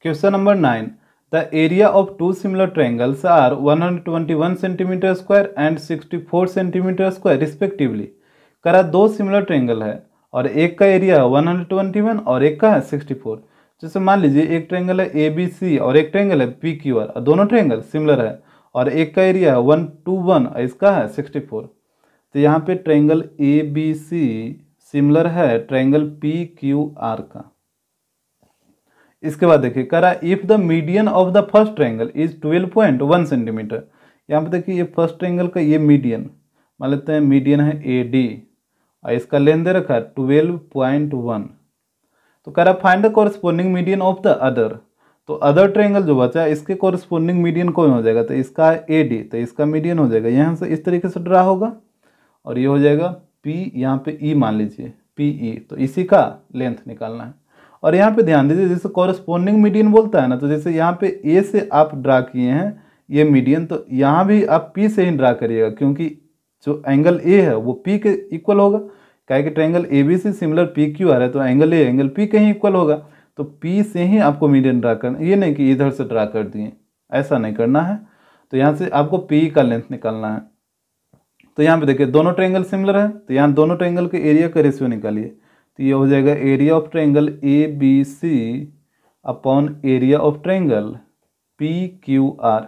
Question number 9. The area of two similar triangles are 121 cm square and 64 cm square respectively. करा दो similar triangle है और एक का एरिया 121 और एक का है 64। जैसे मान लीजिए एक ट्रायंगल है ABC और एक ट्रायंगल है PQR और दोनों ट्रायंगल सिमिलर है और एक का एरिया 121 और इसका है 64। तो यहाँ पे ट्रायंगल ABC सिमिलर है ट्रायंगल PQR का। इसके बाद देखिए करा if the median of the first triangle is 12.1 centimetre. यहाँ पे देखिए ये फर्स्ट ट्रायंगल का ये मीडियन मान लेते हैं, मीडियन है AD और इसका लेंथ दे रखा है 12.1। तो करा find the corresponding median of the other. तो अदर ट्रायंगल जो बचा है इसके कॉरस्पॉन्डिंग मीडियन कौन हो जाएगा, तो इसका है AD, तो इसका मीडियन हो जाएगा यहाँ से इस तरीके से ड्रा होगा और ये हो जाएगा P, यहाँ पे E मान लीजिए PE, तो इसी का लेंथ निकालना है। और यहाँ पे ध्यान दीजिए जैसे कॉरस्पॉन्डिंग मीडियन बोलता है ना, तो जैसे यहाँ पे A से आप ड्रा किए हैं ये मीडियन, तो यहाँ भी आप P से ही ड्रा करिएगा क्योंकि जो एंगल A है वो P के इक्वल होगा। क्या कि ट्रायंगल ABC सिमिलर PQR है तो एंगल A एंगल P के ही इक्वल होगा, तो P से ही आपको मीडियन ड्रा करना, ये नहीं कि इधर से ड्रा कर दिए, ऐसा नहीं करना है। तो यहाँ से आपको PE का लेंथ निकालना है। तो यहाँ पे देखिए दोनों ट्रायंगल सिमिलर है, तो यहाँ दोनों ट्रायंगल के एरिया का रेशियो निकालिए। तो ये हो जाएगा area of triangle ABC upon area of triangle PQR।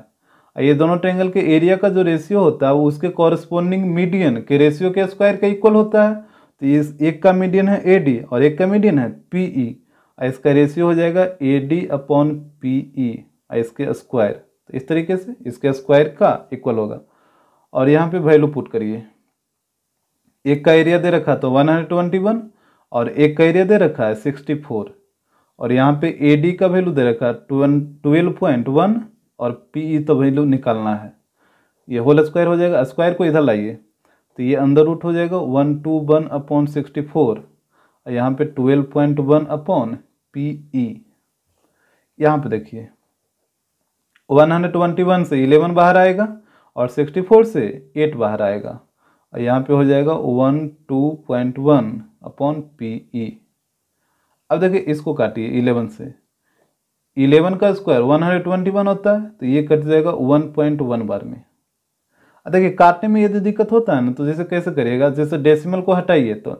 ये दोनों ट्रायंगल के एरिया का जो रेशियो होता है वो उसके कॉरस्पॉन्डिंग मीडियन के रेशियो के स्क्वायर का इक्वल होता है। तो ये एक का मीडियन है AD और एक का मीडियन है PE, इसका रेशियो हो जाएगा AD अपॉन PE इसके स्क्वायर। तो इस तरीके से इसके स्क्वायर का इक्वल होगा और यहाँ पे वैल्यू पुट करिए। एक का एरिया दे रखा तो 121 और एक का एरिया दे रखा है 64 और यहाँ पे AD का वैल्यू दे रखा है 12.1 और PE तो वैल्यू निकालना है। ये होल स्क्वायर हो जाएगा, स्क्वायर को इधर लाइए तो ये अंदर रूट हो जाएगा 121 अपॉन 64 और यहाँ पे 12.1 अपॉन PE। यहाँ पे देखिए 121 से 11 बाहर आएगा और 64 से 8 बाहर आएगा और यहाँ पे हो जाएगा 12.1 अपॉन PE। अब देखिए इसको काटिए 11 से, 11 का स्क्वायर 121 होता है तो ये कट जाएगा 1.1 बार में। अब देखिए काटने में यदि दिक्कत होता है ना तो जैसे कैसे करिएगा, जैसे डेसिमल को हटाइए तो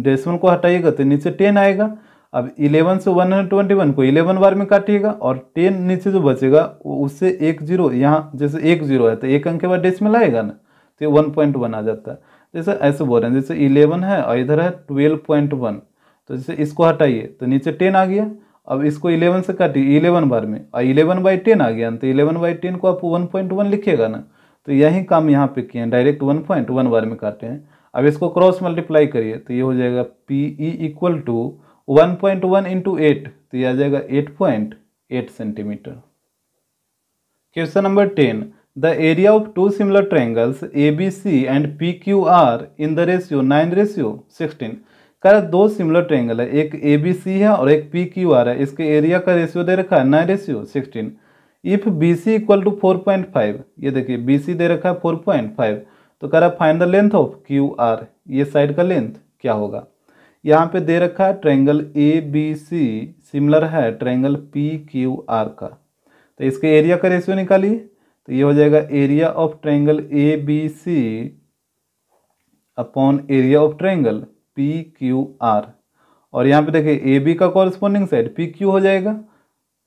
डेसिमल को हटाइएगा तो नीचे 10 आएगा। अब 11 से 121 को 11 बार में काटिएगा और 10 नीचे जो बचेगा उससे एक जीरो, यहाँ जैसे एक जीरो है तो एक अंक के बाद डेसिमल आएगा ना तो ये 1.1 आ जाता है। जैसे ऐसे बोल रहे हैं जैसे 11 है और इधर है 12.1, तो जैसे इसको हटाइए तो नीचे 10 आ गया। अब इसको 11 से काटिए 11 बार में और 11/10 आ गया, तो 11/10 को आप 1.1 लिखिएगा ना, तो यही काम यहाँ पे किए हैं, डायरेक्ट 1.1 बार में काटे हैं। अब इसको क्रॉस मल्टीप्लाई करिए तो ये हो जाएगा PE इक्वल टू 1.1 इंटू 8, तो ये आ जाएगा 8.8 centimetre. Question number 10. The area of two similar triangles ABC and PQR in the ratio 9:16। कर दो सिमिलर ट्रायंगल है, एक ABC है और एक PQR है, इसके एरिया का रेशियो दे रखा है 9:16। इफ BC इक्वल टू 4.5, ये देखिए BC दे रखा है 4.5, तो कह रहा find the length of QR, ये साइड का लेंथ क्या होगा। यहाँ पे दे रखा है ट्रायंगल ABC सिमिलर है ट्रायंगल PQR का, तो इसके एरिया का रेशियो निकालिए। तो ये हो जाएगा area of triangle ABC upon area of triangle PQR और यहाँ पे देखिए AB का कॉरस्पॉन्डिंग साइड PQ हो जाएगा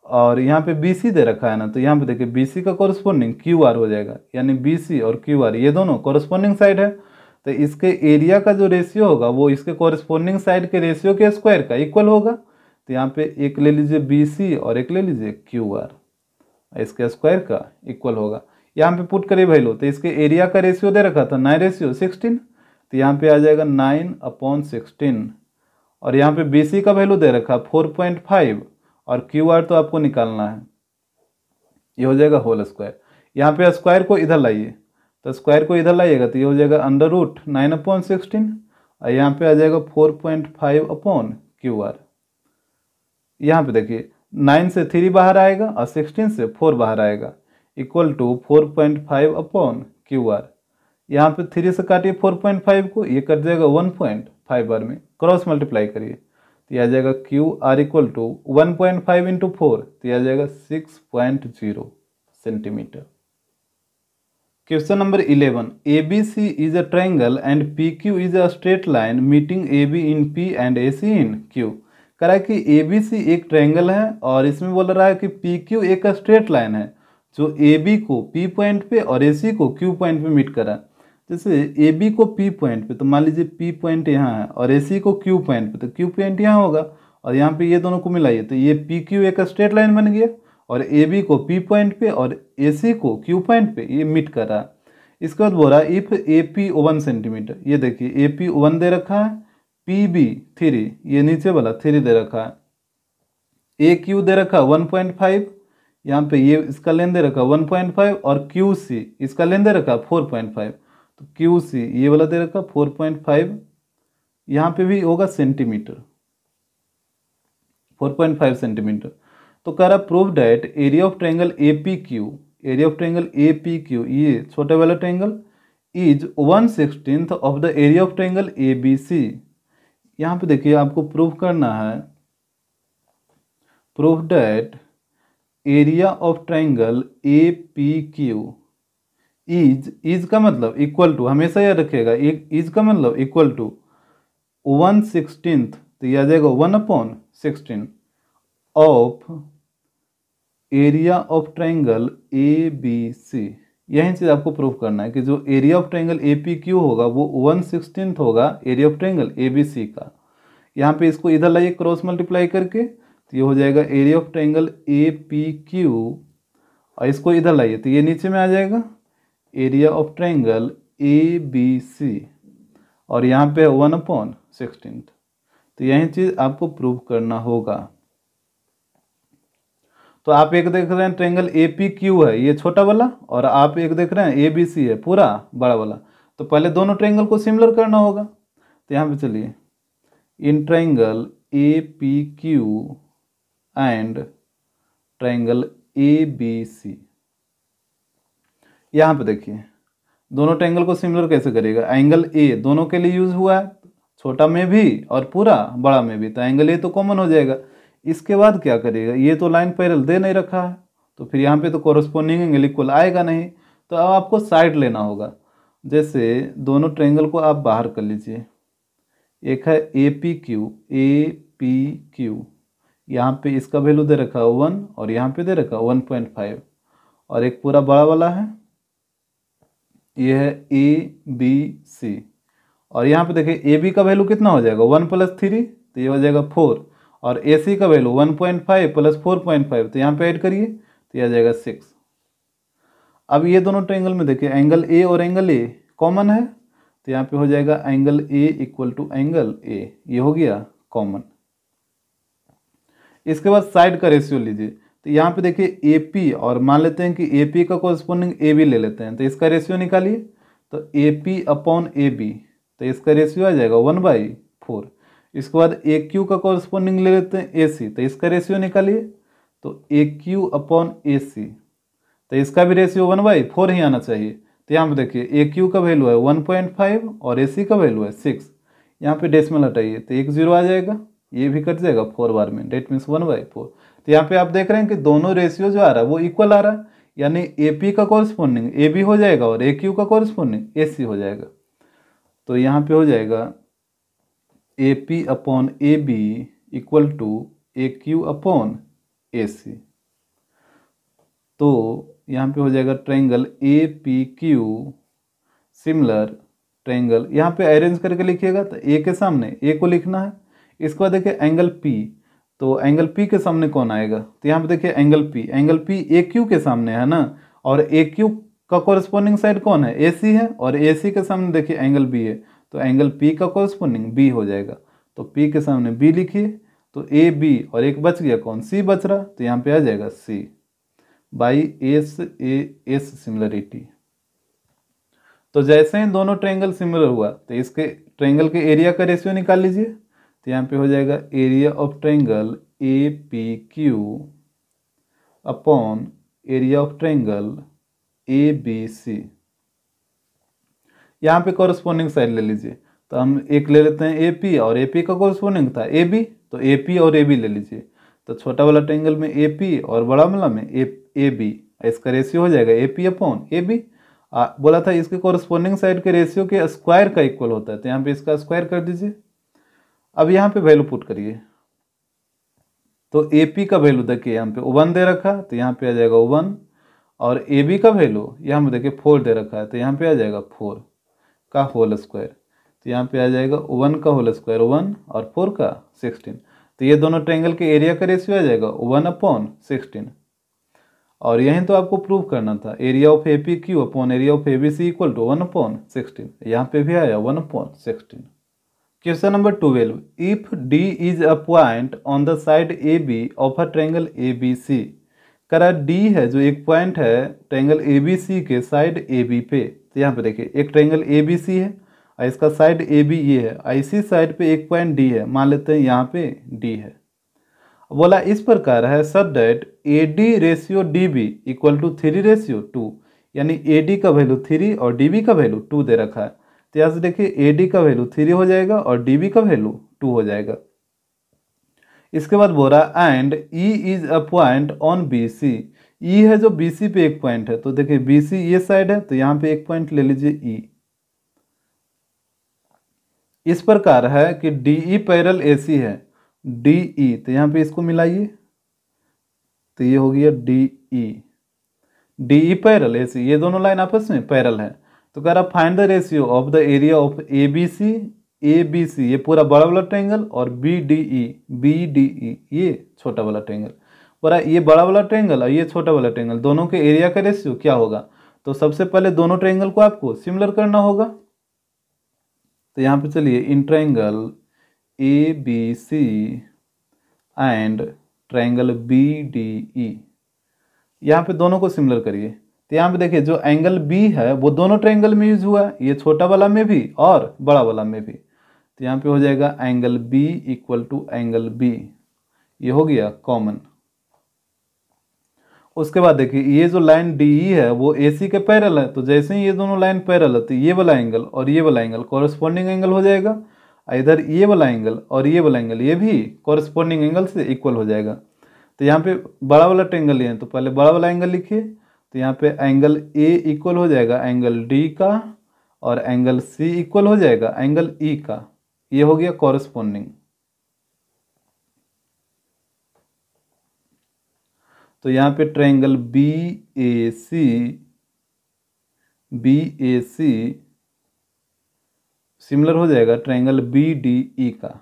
और यहाँ पे BC दे रखा है ना, तो यहाँ पे देखिए BC का कॉरस्पॉन्डिंग QR हो जाएगा, यानी BC और QR ये दोनों कॉरस्पॉन्डिंग साइड है, तो इसके एरिया का जो रेशियो होगा वो इसके कॉरस्पॉन्डिंग साइड के रेशियो के स्क्वायर का इक्वल होगा। तो यहाँ पे एक ले लीजिए BC और एक ले लीजिए QR, इसके स्क्वायर का इक्वल होगा। यहाँ पे पुट करिए वैल्यू, तो इसके एरिया का रेशियो दे रखा था 9:16, तो यहाँ पे आ जाएगा 9/16 और यहाँ पे BC का वैल्यू दे रखा 4.5 और QR तो आपको निकालना है, ये हो जाएगा होल स्क्वायर। यहाँ पे स्क्वायर को इधर लाइए, तो स्क्वायर को इधर लाइएगा तो ये हो जाएगा अंडर रूट 9/16 और यहाँ पे आ जाएगा 4.5 अपॉन QR। यहाँ पे देखिए 9 से 3 बाहर आएगा और 16 से 4 बाहर आएगा, इक्वल टू 4.5 अपॉन QR। यहाँ पे 3 से काटिए 4.5 को, ये कट जाएगा 1.5 बार में, क्रॉस मल्टीप्लाई करिए तो यह आ जाएगा Q R equal to 1.5 into 4, तो यह आ जाएगा 6.0 centimetre. Question number 11, ABC is a triangle and PQ is a straight line meeting AB in P and AC in Q। कह रहा है कि ABC एक ट्रायंगल है और इसमें बोल रहा है कि PQ एक स्ट्रेट लाइन है जो AB को P पॉइंट पे और AC को Q पॉइंट पे मीट करा। जैसे AB को P पॉइंट पे, तो मान लीजिए P पॉइंट यहाँ है और AC को Q पॉइंट पे, तो Q पॉइंट यहाँ होगा और यहाँ पे ये दोनों को मिलाइए तो ये PQ एक स्ट्रेट लाइन बन गया और AB को P पॉइंट पे और AC को Q पॉइंट पे ये मीट कर रहा है। इसके बाद बोल रहा है इफ AP 1 सेंटीमीटर, ये देखिए AP 1 दे रखा है, PB 3, ये नीचे वाला 3 दे रखा है, AQ दे रखा है 1.5, यहाँ पे ये इसका लेन दे रखा है 1.5 और QC इसका लेन दे रखा है 4.5, तो QC ये वाला दे रखा 4.5, यहाँ पे भी होगा सेंटीमीटर 4.5 सेंटीमीटर। तो कह रहा prove that area of triangle APQ, area of triangle APQ ये छोटे वाला triangle is 1/16 of the area of triangle ABC। यहाँ पे देखिए आपको प्रूव करना है, prove that area of triangle APQ is का मतलब इक्वल टू, हमेशा याद रखिएगा इज का मतलब इक्वल टू 1/16, तो यह आ जाएगा 1/16 of area of triangle ABC। यही चीज आपको प्रूव करना है कि जो एरिया ऑफ ट्रायंगल APQ होगा वो 1/16 होगा एरिया ऑफ ट्रायंगल ABC का। यहाँ पे इसको इधर लाइए क्रॉस मल्टीप्लाई करके, तो ये हो जाएगा एरिया ऑफ ट्रायंगल APQ और इसको इधर लाइए तो ये नीचे में आ जाएगा एरिया ऑफ ट्रायंगल ABC और यहाँ पे 1/16, तो यही चीज आपको प्रूव करना होगा। तो आप एक देख रहे हैं ट्रायंगल APQ है ये छोटा वाला और आप एक देख रहे हैं ABC है पूरा बड़ा वाला, तो पहले दोनों ट्रायंगल को सिमिलर करना होगा। तो यहाँ पे चलिए in triangle APQ and triangle ABC, यहाँ पे देखिए दोनों ट्रायंगल को सिमिलर कैसे करेगा, एंगल A दोनों के लिए यूज हुआ है, छोटा में भी और पूरा बड़ा में भी, तो एंगल A तो कॉमन हो जाएगा। इसके बाद क्या करेगा, ये तो लाइन पैरेलल दे नहीं रखा है तो फिर यहाँ पे तो कोरस्पोंडिंग एंगल इक्वल आएगा नहीं, तो अब आपको साइड लेना होगा। जैसे दोनों ट्रायंगल को आप बाहर कर लीजिए, एक है APQ, यहाँ पे इसका वैल्यू दे रखा है 1 और यहाँ पे दे रखा है 1.5 और एक पूरा बड़ा वाला है ये है ABC और यहाँ पे देखिए AB का वैल्यू कितना हो जाएगा 1 + 3, तो ये हो जाएगा 4 और AC का वैल्यू 1.5 + 4.5, तो यहाँ पे ऐड करिए तो ये आ जाएगा 6। अब ये दोनों ट्रायंगल में देखिए एंगल A और एंगल A कॉमन है, तो यहाँ पे हो जाएगा angle A equal to angle A, ये हो गया कॉमन। इसके बाद साइड का रेशियो लीजिए, तो यहाँ पे देखिए AP और मान लेते हैं कि AP का कोरस्पोंडिंग AB ले लेते हैं, तो इसका रेशियो निकालिए, तो AP/AB, तो इसका रेशियो आ जाएगा 1/4। इसके बाद AQ का कोरस्पोंडिंग ले लेते हैं AC, तो इसका रेशियो निकालिए, तो AQ/AC, तो इसका भी रेशियो 1/4 ही आना चाहिए। तो यहाँ पे देखिए AQ का वैल्यू है 1.5 और AC का वैल्यू है 6, यहाँ पे डेसिमल हटाइए तो 1 0 आ जाएगा, ये भी कट जाएगा 4 बार में, डेट मीन्स 1/4। तो यहाँ पे आप देख रहे हैं कि दोनों रेशियो जो आ रहा है वो इक्वल आ रहा है, यानी AP का कोरस्पोंडिंग AB हो जाएगा और AQ का कोरस्पोंडिंग AC हो जाएगा। तो यहाँ पे हो जाएगा AP/AB इक्वल टू AQ/AC। तो यहाँ पे हो जाएगा ट्रायंगल APQ सिमिलर ट्रायंगल, यहाँ पे अरेंज करके लिखिएगा, तो A के सामने A को लिखना है। इसके बाद देखिए एंगल P, तो एंगल P के सामने कौन आएगा, तो यहाँ पे देखिए एंगल P AQ के सामने है ना, और AQ का कोरस्पोंडिंग साइड कौन है AC है और AC के सामने देखिए एंगल B है, तो एंगल P का कोरस्पोंडिंग B हो जाएगा। तो P के सामने B लिखिए, तो AB और एक बच गया कौन, C बच रहा, तो यहाँ पे आ जाएगा C बाई AS सिमिलरिटी। तो जैसे ही दोनों ट्रायंगल सिमिलर हुआ तो इसके ट्रायंगल के एरिया का रेशियो निकाल लीजिए, तो यहाँ पे हो जाएगा area of triangle APQ upon area of triangle ABC। यहाँ पे कॉरस्पोंडिंग साइड ले लीजिए, तो हम एक ले लेते हैं AP और AP का कॉरस्पोंडिंग था AB, तो ए पी और ए बी ले लीजिए। तो छोटा वाला ट्रायंगल में ए पी और बड़ा वाला में ए बी, इसका रेशियो हो जाएगा A P upon A B. बोला था इसके कोरस्पोंडिंग साइड के रेशियो के स्क्वायर का इक्वल होता है, तो यहाँ पे इसका स्क्वायर कर दीजिए। अब यहाँ पे वैल्यू पुट करिए, तो ए पी का वैल्यू देखिए यहाँ पे 1 दे रखा है, तो यहाँ पे आ जाएगा 1, और ए बी का वैल्यू यहाँ पे देखिए 4 दे रखा है, तो यहाँ पे आ जाएगा 4 का होल स्क्वायर। तो यहाँ पे आ जाएगा 1 का होल स्क्वायर 1 और 4 का 16। तो ये दोनों ट्रायंगल के एरिया का रेशियो आ जाएगा 1/16। और यहीं तो आपको प्रूव करना था, area of A P Q upon area of A B C equal to 1/16। यहाँ पे भी आया 1/16। Question number 12, if D is a point on the side A B of a triangle A B C. करा D है जो एक point है triangle A B सी के साइड ए बी पे। तो यहाँ पे देखिए एक ट्रायंगल ए बी सी है और इसका साइड ए बी ये है, इसी साइड पे एक पॉइंट डी है, मान लेते हैं यहाँ पे डी है। बोला इस प्रकार है such that A D ratio D B equal to 3:2, यानी ए डी का वैल्यू 3 और डी बी का वैल्यू 2 दे रखा है। तो यहाँ से देखिए ए डी का वैल्यू 3 हो जाएगा और डी बी का वैल्यू 2 हो जाएगा। इसके बाद बोला and E is a point on B C. E है जो बी सी पे एक पॉइंट है, तो देखिए बी सी ये साइड है, तो यहाँ पे एक पॉइंट ले लीजिए ई। इस प्रकार है कि डी ई पैरेलल ए सी है, डी ई, तो यहाँ पे इसको मिलाइए, तो ये हो गया D E. D E parallel A C, ये दोनों लाइन आपस में पैरेलल है। तो कह रहा find the ratio of the area of A B C, ये पूरा बड़ा वाला ट्रायंगल, और बी डी ई ये छोटा वाला ट्रायंगल। पूरा ये बड़ा वाला ट्रायंगल और ये छोटा वाला ट्रायंगल, दोनों के एरिया का रेशियो क्या होगा। तो सबसे पहले दोनों ट्रायंगल को आपको सिमिलर करना होगा। तो यहाँ पे चलिए in triangle A B C and triangle B D E, यहाँ पे दोनों को सिमिलर करिए। तो यहाँ पे देखिए जो एंगल बी है वो दोनों ट्रायंगल में यूज हुआ है, ये छोटा वाला में भी और बड़ा वाला में भी। तो यहाँ पे हो जाएगा angle B equal to angle B, ये हो गया कॉमन। उसके बाद देखिए ये जो लाइन डी ई है वो ए सी के पैरेलल है, तो जैसे ही ये दोनों लाइन पैरेलल है तो ये वाला एंगल और ये वाला एंगल कॉरस्पॉन्डिंग एंगल हो जाएगा। इधर ये वाला एंगल और ये वाला एंगल ये भी कॉरस्पॉन्डिंग एंगल से इक्वल हो जाएगा। तो यहाँ पे बड़ा वाला ट्रायंगल लिए हैं, तो पहले बड़ा वाला एंगल लिखिए। तो यहाँ पे एंगल ए इक्वल हो जाएगा एंगल डी का, और एंगल सी इक्वल हो जाएगा एंगल ई का, ये हो गया कॉरस्पॉन्डिंग। तो यहाँ पे triangle B A C similar हो जाएगा ट्रायंगल बी डी ई का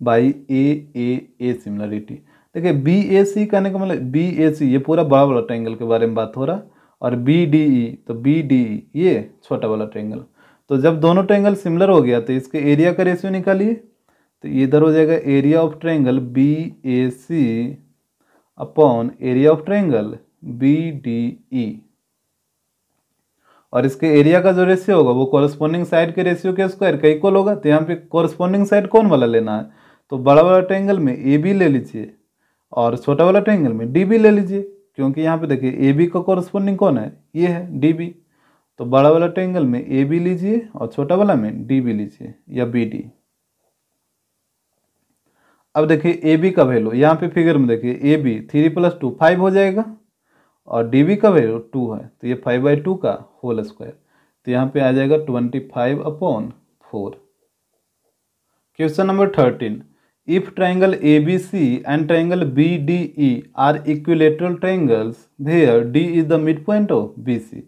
बाई ए सिमिलरिटी। देखिए बी ए सी कहने का मतलब बी ए सी ये पूरा बड़ा वाला ट्रायंगल के बारे में बात हो रहा, और बी डी ई तो बी डी ई ये छोटा वाला ट्रायंगल। तो जब दोनों ट्रायंगल सिमिलर हो गया तो इसके एरिया का रेशियो निकालिए। तो इधर हो जाएगा area of triangle B A C upon area of triangle B D E, और इसके एरिया का जो रेशियो होगा वो कॉरस्पॉन्डिंग साइड के रेशियो के स्क्वायर का इक्वल होगा। तो यहाँ पे कॉरस्पॉन्डिंग साइड कौन वाला लेना है, तो बड़ा वाला ट्रायंगल में ए बी ले लीजिए और छोटा वाला ट्रायंगल में डी बी ले लीजिए, क्योंकि यहाँ पे देखिए ए बी का कॉरस्पॉन्डिंग कौन है, ये है डी बी। तो बड़ा वाला ट्रायंगल में ए बी लीजिए और छोटा वाला में डी बी लीजिए या बी डी। अब देखिए ए बी का वैल्यू यहाँ पे फिगर में देखिए ए बी 3 + 2 5 हो जाएगा, और डी बी का वैल्यू 2 है, तो ये 5/2 का होल स्क्वायर। तो यहाँ पे आ जाएगा 25/4। Question number 13, if triangle A B C and triangle B D E are equilateral triangles where D is the midpoint of B C.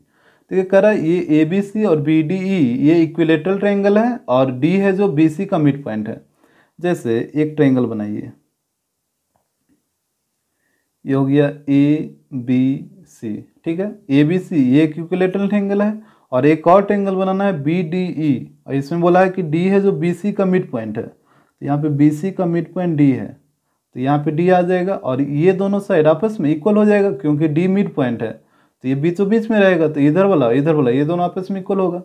तो ये कह रहा है ये ए बी सी और बी डी ई ये इक्विलेटरल ट्रायंगल है, और डी है जो बी सी का मिड पॉइंट है। जैसे एक ट्रायंगल बनाइए, ये हो गया ए बी सी, ठीक है। ए बी सी ये इक्विलेटरल ट्रायंगल है, और एक और ट्रायंगल बनाना है बी डी ई, और इसमें बोला है कि डी है जो बी सी का मिड पॉइंट है। तो यहाँ पे बी सी का मिड पॉइंट डी है, तो यहाँ पे डी आ जाएगा, और ये दोनों साइड आपस में इक्वल हो जाएगा क्योंकि डी मिड पॉइंट है, तो ये बीचों बीच में रहेगा। तो इधर वाला ये दोनों आपस में इक्वल होगा।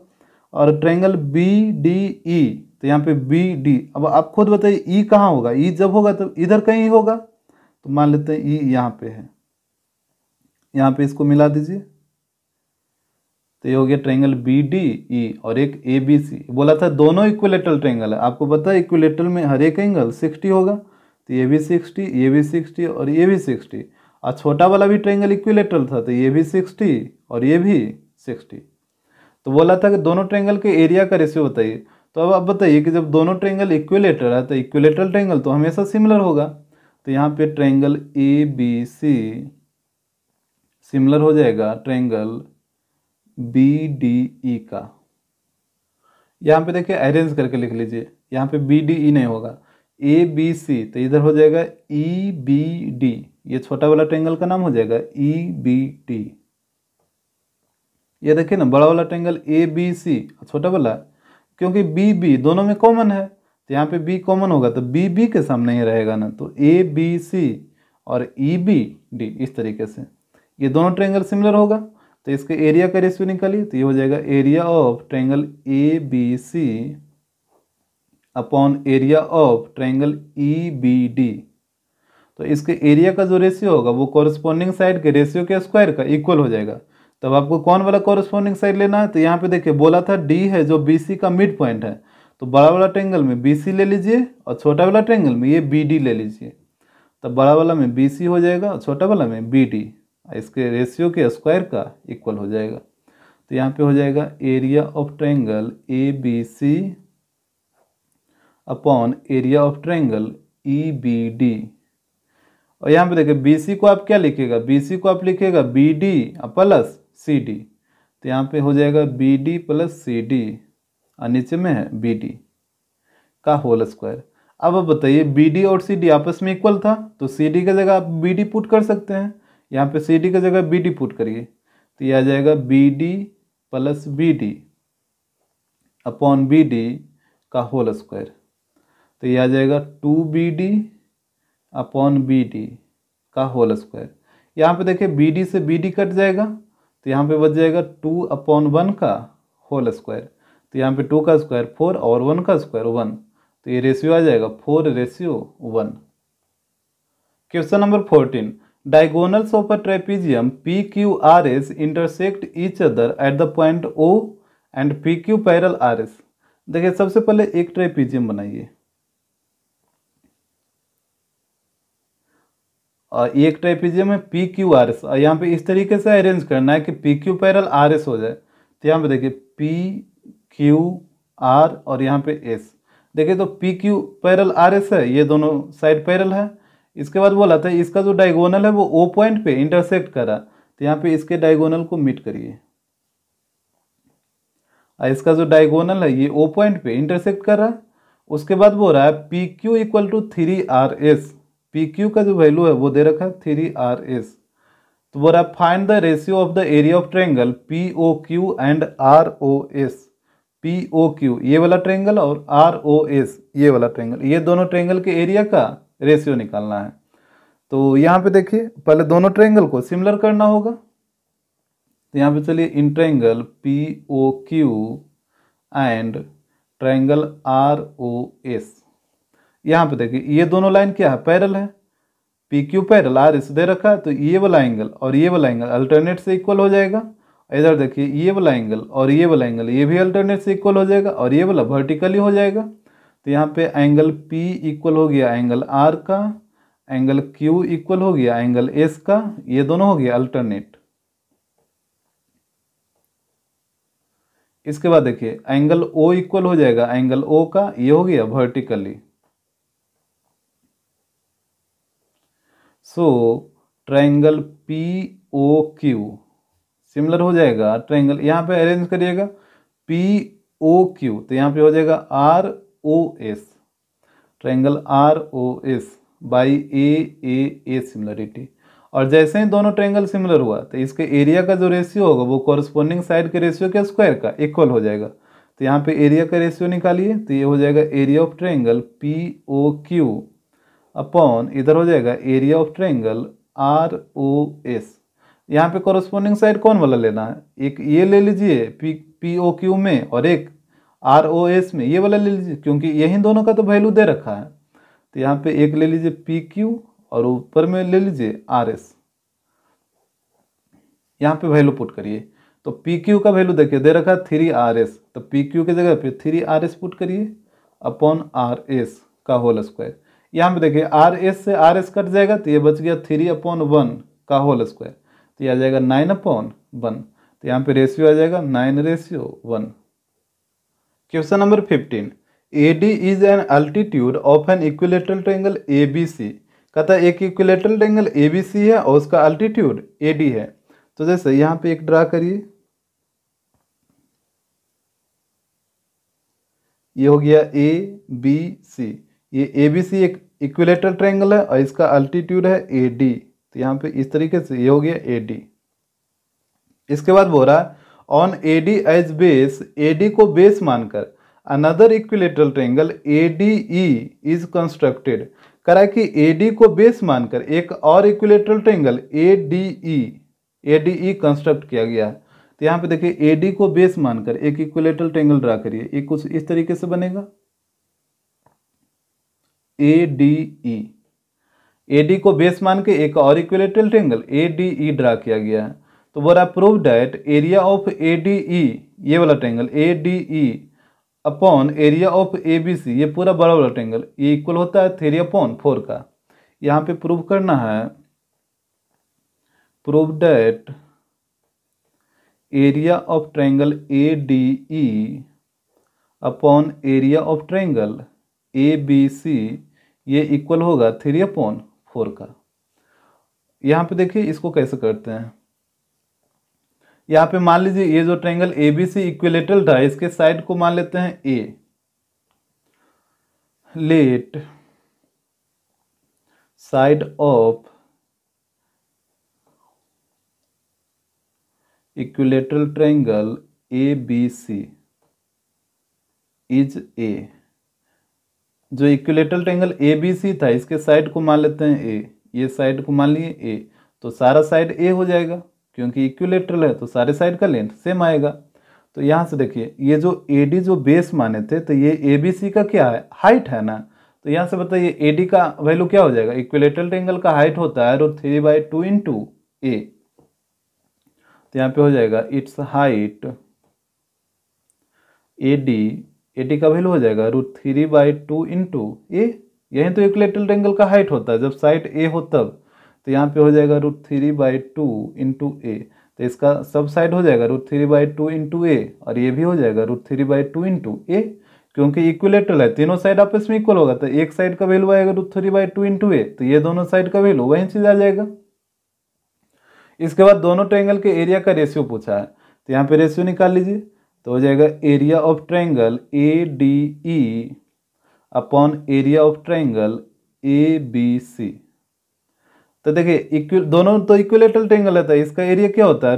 और ट्रायंगल बी डी ई, तो यहाँ पे बी डी, अब आप खुद बताइए ई कहाँ होगा, ई जब होगा तो इधर कहीं होगा, तो मान लेते हैं ई यहाँ पे है, यहाँ पे इसको मिला दीजिए। तो ये हो गया ट्रायंगल बी डी ई और एक ए बी सी। बोला था दोनों इक्विलेटरल ट्रायंगल है, आपको पता है इक्विलेटरल में हर एक एंगल 60 होगा, तो ये भी 60, ये भी 60 और ये भी 60। और छोटा वाला भी ट्रायंगल इक्विलेटरल था, तो ये भी 60 और ये भी 60। तो बोला था कि दोनों ट्रायंगल के एरिया का रेशियो बताइए। तो अब आप बताइए कि जब दोनों ट्रायंगल इक्विलेटरल है तो इक्विलेटरल ट्रायंगल तो हमेशा सिमिलर होगा। तो यहाँ पे triangle A B C similar हो जाएगा ट्रायंगल बी डी ई का। यहाँ पे देखिए अरेंज करके लिख लीजिए, यहाँ पे बी डी ई नहीं होगा, ए बी सी, तो इधर हो जाएगा ई बी डी, ये छोटा वाला ट्रायंगल का नाम हो जाएगा ई बी डी। ये देखिए ना बड़ा वाला ट्रायंगल ए बी सी, छोटा वाला क्योंकि बी बी दोनों में कॉमन है, तो यहाँ पे बी कॉमन होगा तो बी बी के सामने ही रहेगा ना, तो ए बी सी और ई बी डी। इस तरीके से ये दोनों ट्रायंगल सिमिलर होगा, तो इसके एरिया का रेशियो निकालिए, तो ये हो जाएगा area of triangle A B C upon area of triangle E B D. तो इसके एरिया का जो रेशियो होगा वो कॉरस्पॉन्डिंग साइड के रेशियो के स्क्वायर का इक्वल हो जाएगा। तब आपको कौन वाला कॉरस्पॉन्डिंग साइड लेना है, तो यहाँ पे देखिए बोला था डी है जो बी सी का मिड पॉइंट है, तो बड़ा वाला ट्रायंगल में बी सी ले लीजिए और छोटा वाला ट्रायंगल में ये बी डी ले लीजिए। तब बड़ा वाला में बी सी हो जाएगा और छोटा वाला में बी डी, इसके रेशियो के स्क्वायर का इक्वल हो जाएगा। तो यहाँ पे हो जाएगा area of triangle A B C upon area of triangle E B D. और यहाँ पे देखिए बी सी को आप क्या लिखिएगा, बी सी को आप लिखिएगा B D plus C D, तो यहाँ पे हो जाएगा B D plus C D और नीचे में है बी डी का होल स्क्वायर। अब आप बताइए बी डी और सी डी आपस में इक्वल था, तो सी डी की जगह आप बी डी पुट कर सकते हैं, यहाँ पे सी डी की जगह बी डी पुट करिए, तो ये आ जाएगा B D plus B D upon B D का होल स्क्वायर। तो ये आ जाएगा 2BD अपॉन बी डी का होल स्क्वायर। यहाँ पे देखिए बी डी से बी डी कट जाएगा, तो यहाँ पे बच जाएगा 2/1 का होल स्क्वायर। तो यहाँ पे 2 का स्क्वायर 4 और 1 का स्क्वायर 1, तो ये रेशियो आ जाएगा 4:1। Question number 14, diagonals of a trapezium P Q R S intersect each other at the point O and P Q parallel R S. देखिए सबसे पहले एक ट्रेपीजियम बनाइए और एक ट्रेपीजियम है पी क्यू आर एस, और यहाँ पे इस तरीके से अरेंज करना है कि P Q parallel R S हो जाए। तो यहाँ पे देखिए पी क्यू आर और यहाँ पे एस, देखिए तो P Q parallel R S है, ये दोनों साइड पैरल है। इसके बाद बोला था इसका जो डायगोनल है वो ओ पॉइंट पे इंटरसेक्ट करा, तो यहाँ पे इसके डायगोनल को मीट करिए, और इसका जो डायगोनल है ये ओ पॉइंट पे इंटरसेक्ट कर रहा है। उसके बाद बोल रहा है P Q equal to 3RS, P Q का जो वैल्यू है वो दे रखा है 3RS। तो बोल रहा है find the ratio of the area of triangle P O Q and ROS। P O Q ये वाला ट्रायंगल और ROS ये वाला ट्रायंगल, ये दोनों ट्रायंगल के एरिया का रेशियो निकालना है। तो यहाँ पे देखिए पहले दोनों ट्रायंगल को सिमिलर करना होगा, तो यहाँ पे चलिए in triangle P O Q and triangle ROS, यहाँ पे देखिए ये दोनों लाइन क्या है, पैरल है, P Q parallel R S दे रखा है, तो ये वाला एंगल और ये वाला एंगल अल्टरनेट से इक्वल हो जाएगा। इधर देखिए ये वाला एंगल और ये वाला एंगल ये भी अल्टरनेट से इक्वल हो जाएगा, और ये वाला वर्टिकली हो जाएगा। तो यहाँ पे एंगल P इक्वल हो गया एंगल R का, एंगल Q इक्वल हो गया एंगल S का, ये दोनों हो गया अल्टरनेट। इसके बाद देखिए एंगल O इक्वल हो जाएगा एंगल O का, ये हो गया vertically. So triangle POQ similar हो जाएगा ट्रायंगल, यहाँ पे अरेंज करिएगा POQ, तो यहाँ पे हो जाएगा ROS, triangle ROS by AAA similarity. और जैसे ही दोनों ट्रायंगल सिमिलर हुआ तो इसके एरिया का जो रेशियो होगा वो कॉरस्पॉन्डिंग साइड के रेशियो के स्क्वायर का इक्वल हो जाएगा। तो यहाँ पे एरिया का रेशियो निकालिए, तो ये हो जाएगा area of triangle POQ upon इधर हो जाएगा एरिया ऑफ ट्रायंगल ROS। यहाँ पे कॉरस्पॉन्डिंग साइड कौन वाला लेना है, एक ये ले लीजिए POQ में और एक ROS में, ये वाला ले लीजिए क्योंकि यही दोनों का तो वैल्यू दे रखा है। तो यहाँ पे एक ले लीजिए PQ और ऊपर में ले लीजिए RS, यहाँ पे वैल्यू पुट करिए। तो पी क्यू का वैल्यू देखिए दे रखा है 3RS, तो पी क्यू की जगह पे 3RS पुट करिए अपॉन RS का होल स्क्वायर। यहाँ पे देखिए RS से RS कट जाएगा तो ये बच गया 3/1 का होल स्क्वायर, तो ये आ जाएगा 9/1। तो यहाँ पे रेशियो आ जाएगा 9:1। Question number 15, AD is an altitude of an equilateral triangle ABC। कहता है एक इक्विलेटरल ट्रायंगल ABC है और उसका अल्टीट्यूड AD है। तो जैसे यहाँ पे एक ड्रा करिए, ये हो गया ABC। ये ABC एक इक्विलेटरल ट्रायंगल है और इसका अल्टीट्यूड है AD। तो यहाँ पे इस तरीके से ये हो गया AD। इसके बाद बोल रहा है on AD as base, AD को बेस मानकर another equilateral triangle ADE is constructed. करा कि AD को बेस मानकर एक और इक्विलेटरल ट्रायंगल ADE कंस्ट्रक्ट किया गया है। तो यहाँ पे देखिए AD को बेस मानकर एक इक्विलेटरल ट्रायंगल ड्रा करिए, ये कुछ इस तरीके से बनेगा ADE। AD को बेस मान के एक और इक्विलेटरल ट्रायंगल ADE ड्रा किया गया है। तो बोला prove that area of ADE, ये वाला triangle ADE upon area of ABC, ये पूरा बड़ा वाला ट्रायंगल, ये इक्वल होता है 3/4 का। यहाँ पे प्रूव करना है, prove that area of triangle ADE upon area of triangle ABC, ये इक्वल होगा 3/4 का। यहाँ पे देखिए इसको कैसे करते हैं। यहाँ पे मान लीजिए ये जो ट्रायंगल ABC इक्विलेटरल था, इसके साइड को मान लेते हैं A। Let side of equilateral triangle ABC is A। जो इक्विलेटरल ट्रायंगल ABC था, इसके साइड को मान लेते हैं A, ये साइड को मान लिए A, तो सारा साइड A हो जाएगा क्योंकि इक्विलेटरल है तो सारे साइड का लेंथ सेम आएगा। तो यहाँ से देखिए ये जो AD जो बेस माने थे, तो ये ABC का क्या है, हाइट है ना। तो यहाँ से बताइए AD का वैल्यू क्या हो जाएगा, इक्विलेटरल ट्रायंगल का हाइट होता है √3/2 इंटू A। तो यहाँ पे हो जाएगा इट्स हाइट AD का वैल्यू हो जाएगा √3/2 इंटू A। यही तो इक्विलेटरल ट्रायंगल का हाइट होता है जब साइड A हो तब। तो यहाँ पे हो जाएगा √3/2 इंटू A। तो इसका सब साइड हो जाएगा √3/2 इंटू A, और ये भी हो जाएगा √3/2 इंटू A, क्योंकि इक्विलेटरल है, तीनों साइड आपस में इक्वल होगा। तो एक साइड का वैल्यू आएगा √3/2 इंटू A, तो ये दोनों साइड का वैल्यू वही चीज आ जाएगा। इसके बाद दोनों ट्रायंगल के एरिया का रेशियो पूछा है, तो यहाँ पे रेशियो निकाल लीजिए। तो हो जाएगा area of triangle ADE upon area of triangle ABC। तो देखिए दोनों तो इक्विलेटरल ट्रायंगल है, तो इसका एरिया क्या होता है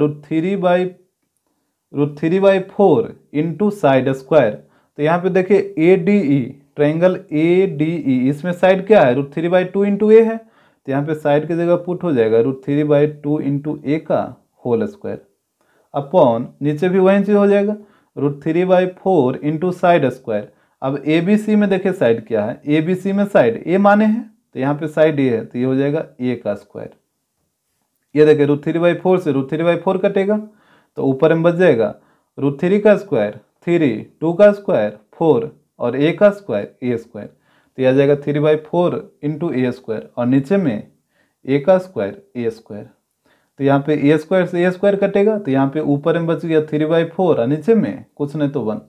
√3/4 इंटू साइड स्क्वायर। तो यहाँ पे देखिए ADE ट्रायंगल ADE, इसमें साइड क्या है √3/2 इंटू A है, तो यहाँ पे साइड की जगह पुट हो जाएगा √3/2 इंटू A का होल स्क्वायर अपॉन नीचे भी वही चीज हो जाएगा √3/4 इंटू साइड स्क्वायर। अब ABC में देखिए साइड क्या है, ABC में साइड A माने हैं, तो यहाँ पे साइड A है, तो ये हो जाएगा A का स्क्वायर। ये देखिए √3/4 से √3/4 कटेगा, तो ऊपर में बच जाएगा √3 का स्क्वायर 3, 2 का स्क्वायर 4 और A का स्क्वायर A स्क्वायर। तो यह आ जाएगा 3/4 इंटू A स्क्वायर, और नीचे में A का स्क्वायर A स्क्वायर। तो यहाँ पे A स्क्वायर से A स्क्वायर कटेगा, तो यहाँ पे ऊपर में बच गया 3/4 और नीचे में कुछ नहीं तो 1।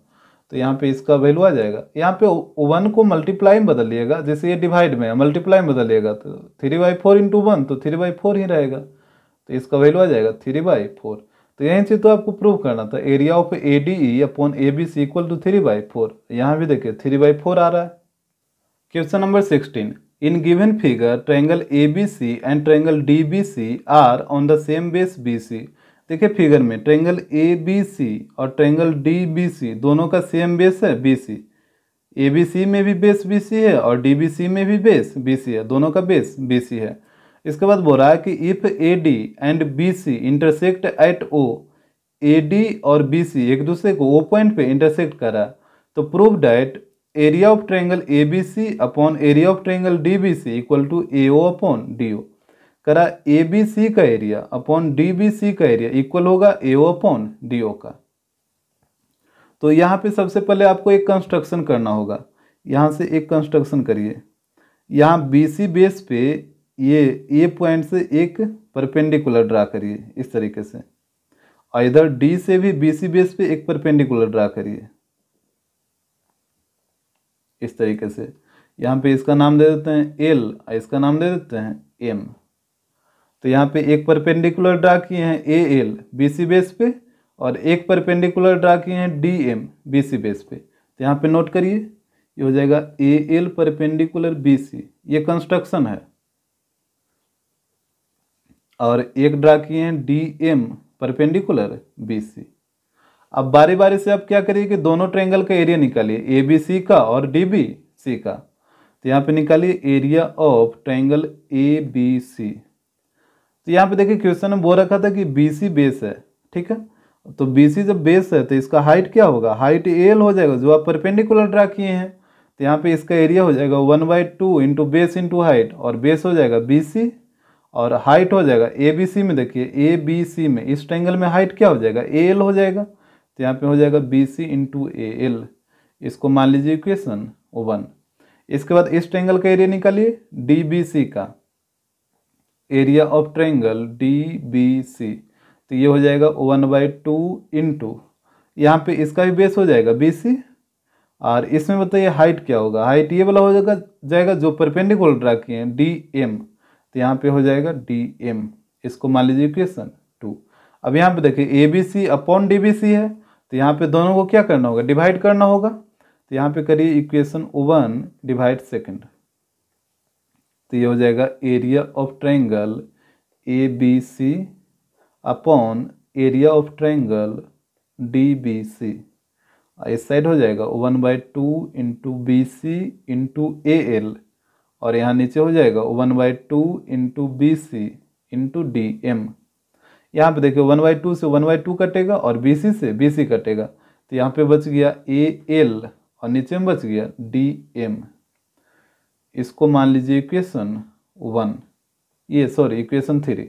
तो यहाँ पे इसका वैल्यू आ जाएगा, यहाँ पे 1 को मल्टीप्लाई में बदलिएगा, जैसे ये डिवाइड में है मल्टीप्लाई में बदलिएगा, तो 3/4 इंटू 1 तो 3/4 ही रहेगा। तो इसका वैल्यू आ जाएगा 3/4। तो यही चीज तो आपको प्रूव करना था, area of ADE upon ABC equal to 3/4। यहाँ भी देखिए 3/4 आ रहा है। Question number 16, in given figure triangle ABC and triangle DBC are on the same base BC। देखिए फिगर में ट्रायंगल ABC और ट्रायंगल DBC दोनों का सेम बेस है BC। ABC में भी बेस BC है और DBC में भी बेस BC है, दोनों का बेस BC है। इसके बाद बोल रहा है कि if AD and BC intersect at O, AD और BC एक दूसरे को O पॉइंट पे इंटरसेक्ट करा, तो prove that area of triangle ABC upon area of triangle DBC equal to AO upon DO। करा ए बी सी का area upon D B C का एरिया इक्वल होगा ए ओ अपॉन डी ओ का। तो यहाँ पे सबसे पहले आपको एक कंस्ट्रक्शन करना होगा, यहाँ से एक कंस्ट्रक्शन करिए। यहाँ बी सी बेस पे ये ए पॉइंट से एक परपेंडिकुलर ड्रा करिए इस तरीके से, और इधर डी से भी बी सी बेस पे एक परपेंडिकुलर ड्रा करिए इस तरीके से। यहाँ पे इसका नाम दे देते हैं एल और इसका नाम दे देते हैं एम। तो यहाँ पे एक परपेंडिकुलर ड्रा किए हैं A L B C base पे और एक परपेंडिकुलर ड्रा किए हैं D M B C base पे। तो यहाँ पे नोट करिए, ये हो जाएगा A L perpendicular B C, ये कंस्ट्रक्शन है। और एक ड्रा किए हैं D M perpendicular B C. अब बारी बारी से आप क्या करिए कि दोनों ट्रायंगल का एरिया निकालिए, ए बी सी का और डी बी सी का। तो यहाँ पे निकालिए area of triangle A B C. तो यहाँ पे देखिए क्वेश्चन में बोल रखा था कि बी सी बेस है, ठीक है। तो बी सी जब बेस है तो इसका हाइट क्या होगा, हाइट एल हो जाएगा जो आप परपेंडिकुलर ड्रा किए हैं। तो यहाँ पे इसका एरिया हो जाएगा 1/2 इंटू बेस इंटू हाइट, और बेस हो जाएगा बी सी और हाइट हो जाएगा ए बी सी में। देखिए ए बी सी में इस ट्रायंगल में हाइट क्या हो जाएगा, ए एल हो जाएगा। तो यहाँ पे हो जाएगा B C into A L, इसको मान लीजिए इक्वेशन 1। इसके बाद इस ट्रायंगल का एरिया निकालिए डी बी सी का, area of triangle D B C. तो ये हो जाएगा 1/2 इंटू, यहाँ पे इसका भी बेस हो जाएगा बी सी, और इसमें बताइए हाइट क्या होगा, हाइट ये वाला हो जाएगा जो परपेंडिकुलर ड्रा किए हैं डी एम। तो यहाँ पे हो जाएगा डी एम, इसको मान लीजिए इक्वेशन 2। अब यहाँ पे देखिए A B C upon D B C है, तो यहाँ पे दोनों को क्या करना होगा, डिवाइड करना होगा। तो यहाँ पे करिए इक्वेशन 1 डिवाइड सेकेंड। तो ये हो जाएगा area of triangle A B C upon area of triangle D B C. इस साइड हो जाएगा 1/2 into B C into A L, और यहाँ नीचे हो जाएगा 1/2 into B C into D M. यहाँ पे देखिए 1/2 से 1/2 कटेगा और बी सी से बी सी कटेगा। तो यहाँ पे बच गया ए एल और नीचे में बच गया डी एम। इसको मान लीजिए इक्वेशन 1, ये सॉरी इक्वेशन 3।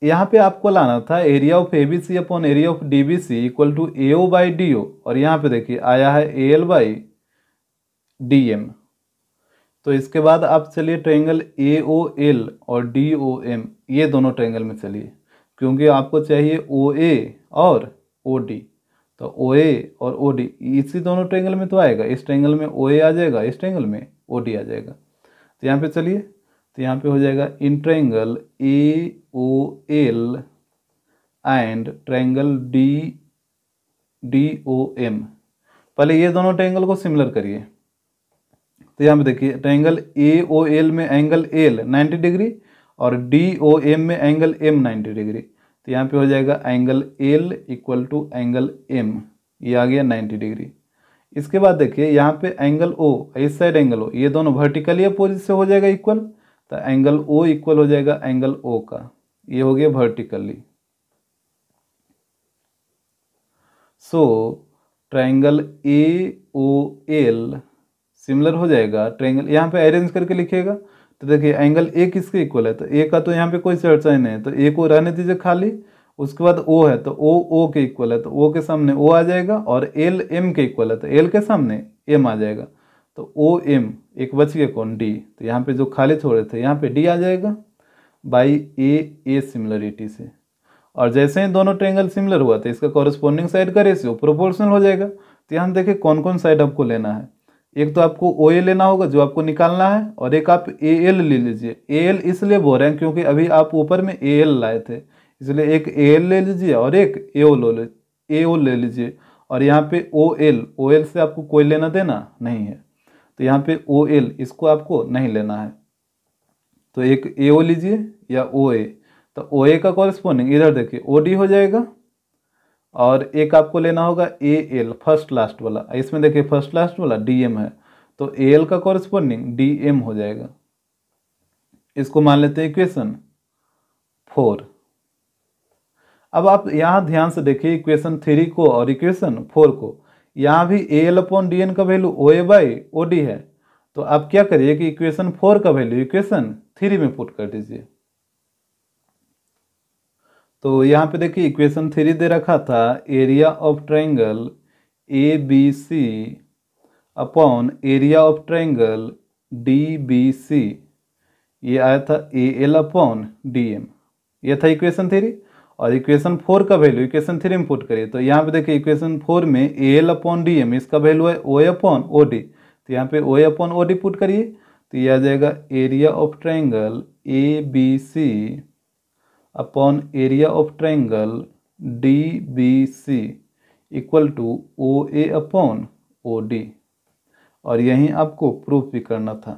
यहाँ पे आपको लाना था area of A B C upon area of D B C equal to A O by D O, और यहाँ पे देखिए आया है A L by D M. तो इसके बाद आप चलिए ट्रायंगल ए ओ एल और डी ओ एम, ये दोनों ट्रायंगल में चलिए, क्योंकि आपको चाहिए ओ ए और ओ डी। तो ओ ए और ओ डी इसी दोनों ट्रायंगल में तो आएगा, इस ट्रायंगल में ओ ए आ जाएगा, इस ट्रायंगल में ओ डी आ जाएगा। तो यहाँ पे चलिए, तो यहाँ पे हो जाएगा in triangle A O L and triangle D D O M. पहले ये दोनों ट्रायंगल को सिमिलर करिए। तो यहाँ पे देखिए ट्रायंगल ए ओ एल में एंगल एल 90 डिग्री और डी ओ एम में एंगल एम 90 डिग्री। तो यहाँ पे हो जाएगा angle L equal to angle M, ये आ गया 90 डिग्री। इसके बाद देखिए यहाँ पे एंगल ओ, इस साइड एंगल ओ, ये दोनों वर्टिकली अपोजिट से हो जाएगा इक्वल। तो एंगल ओ इक्वल हो जाएगा एंगल ओ का, ये हो गया vertically. So triangle A O L similar हो जाएगा ट्रायंगल, यहाँ पे अरेंज करके लिखिएगा। तो देखिए एंगल ए किसके इक्वल है, तो ए का तो यहाँ पे कोई चर्चा ही नहीं है, तो ए को रहने दीजिए खाली। उसके बाद ओ है तो ओ के इक्वल है, तो ओ के सामने ओ आ जाएगा, और एल एम के इक्वल है तो एल के सामने एम आ जाएगा। तो ओ एम एक बच गया कौन, डी। तो यहाँ पे जो खाली छोड़े थे यहाँ पे डी आ जाएगा बाई ए सिमिलरिटी से। और जैसे ही दोनों ट्रायंगल सिमिलर हुआ तो इसका कॉरेस्पॉन्डिंग साइड का रेशियो प्रोपोर्शनल हो जाएगा। तो यहाँ देखिए कौन कौन साइड आपको लेना है, एक तो आपको ओ ए लेना होगा जो आपको निकालना है, और एक आप ए एल ले लीजिए। ए एल इसलिए बोल रहे हैं क्योंकि अभी आप ऊपर में ए एल लाए थे, इसलिए एक ए एल ले लीजिए और एक ए ओ ले लीजिए। और यहाँ पे ओ एल से आपको कोई लेना देना नहीं है, तो यहाँ पे ओ एल इसको आपको नहीं लेना है। तो एक ए ओ लीजिए या ओ ए, तो ओ ए का कॉरेस्पॉन्डिंग इधर देखिए ओ डी हो जाएगा, और एक आपको लेना होगा ए एल फर्स्ट लास्ट वाला, इसमें देखिए फर्स्ट लास्ट वाला डी एम है, तो ए एल का कॉरेस्पॉन्डिंग डी एम हो जाएगा। इसको मान लेते हैं इक्वेशन 4। अब आप यहाँ ध्यान से देखिए इक्वेशन 3 को और इक्वेशन 4 को, यहाँ भी A L upon D N का value O A by O D है, तो आप क्या करिए कि इक्वेशन 4 का वैल्यू इक्वेशन 3 में पुट कर दीजिए। तो यहाँ पे देखिए इक्वेशन 3 दे रखा था area of triangle A B C upon area of triangle D B C, ये आया था A L upon D M, ये था इक्वेशन 3। और इक्वेशन 4 का वैल्यू इक्वेशन 3 में पुट करिए। तो यहाँ पे देखिए इक्वेशन 4 में A L upon D M, इसका वैल्यू है O A upon O D, तो यहाँ पे O A upon O D put करिए, तो ये आ जाएगा area of triangle A B C upon area of triangle D B C equal to O A upon O D. और यहीं आपको प्रूफ भी करना था।